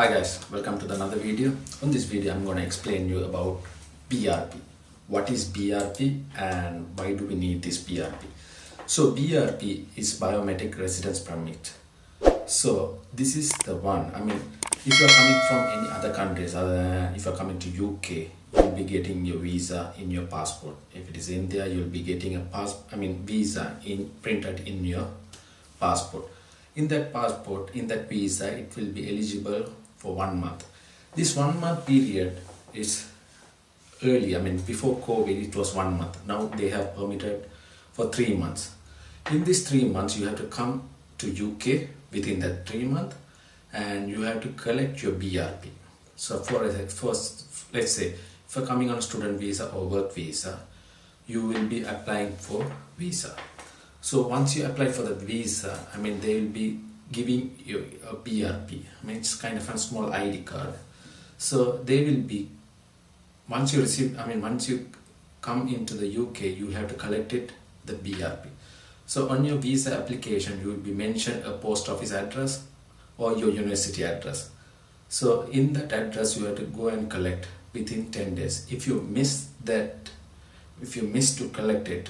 Hi guys, welcome to another video. On this video I'm going to explain you about BRP. What is BRP and why do we need this BRP? So BRP is biometric residence permit. So this is the one. If you are coming from any other countries other than if you are coming to UK, you'll be getting your visa in your passport. If it is India, you'll be getting a visa printed in your passport. In that passport, in that visa, it will be eligible for 1 month. This 1 month period is early. Before COVID, it was 1 month. Now they have permitted for 3 months. In these 3 months, you have to come to UK within that 3 months, and you have to collect your BRP. So let's say, if you're coming on a student visa or work visa, you will be applying for visa. So once you apply for the visa, they will be giving you a BRP. It's kind of a small ID card. So they will be, once you come into the UK, you have to collect it, the BRP. So on your visa application, you will be mentioned a post office address or your university address. So in that address, you have to go and collect within 10 days. If you miss to collect it,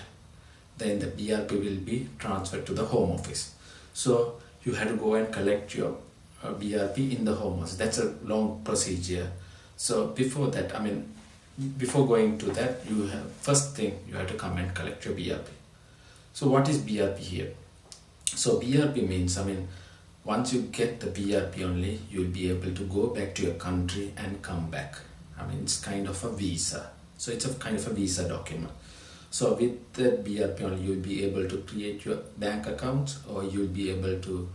then the BRP will be transferred to the home office. So you have to go and collect your BRP in the home office. That's a long procedure. So before that, before going to that, first thing you have to come and collect your BRP. So what is BRP here? So BRP means, once you get the BRP only, you'll be able to go back to your country and come back. It's kind of a visa. So it's a kind of a visa document. So with the BRP only, you'll be able to create your bank account, or you'll be able to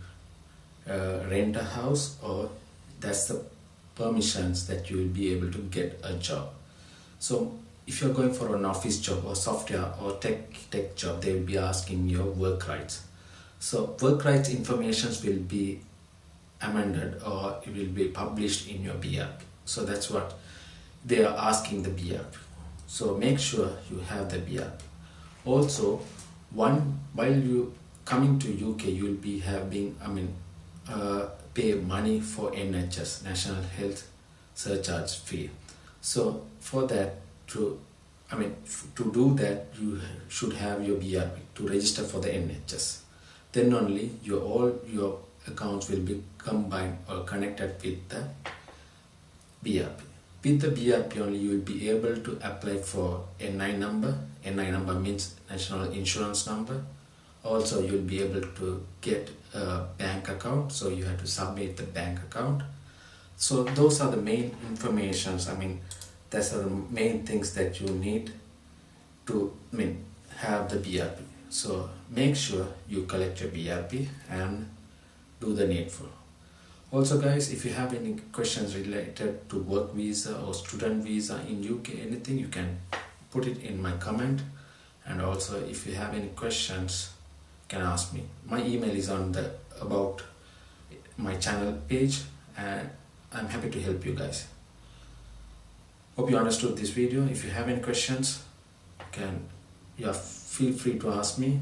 rent a house, or that's the permissions that you will be able to get a job. So if you're going for an office job or software or tech job, they will be asking your work rights. So work rights informations will be amended, or it will be published in your BRP. So that's what they are asking the BRP. So make sure you have the BRP. Also, while you coming to UK, you will be having pay money for NHS, National Health Surcharge fee. So for that, to do that, you should have your BRP to register for the NHS. Then only all your accounts will be combined or connected with the BRP. With the BRP only, you will be able to apply for NI number. NI number means National Insurance Number. Also, you'll be able to get a bank account. So you have to submit the bank account. So those are the main informations. That's the main things that you need to have the BRP. So make sure you collect your BRP and do the needful. Also guys, if you have any questions related to work visa or student visa in UK, anything, you can put it in my comment. And also if you have any questions, you can ask me. My email is on the about my channel page, and I'm happy to help you guys. Hope you understood this video. If you have any questions, feel free to ask me.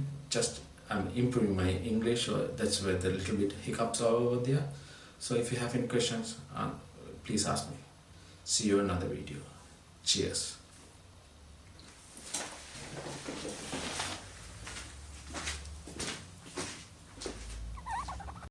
I'm improving my English, so that's where the little bit hiccups are over there. So if you have any questions, please ask me. See you in another video. Cheers.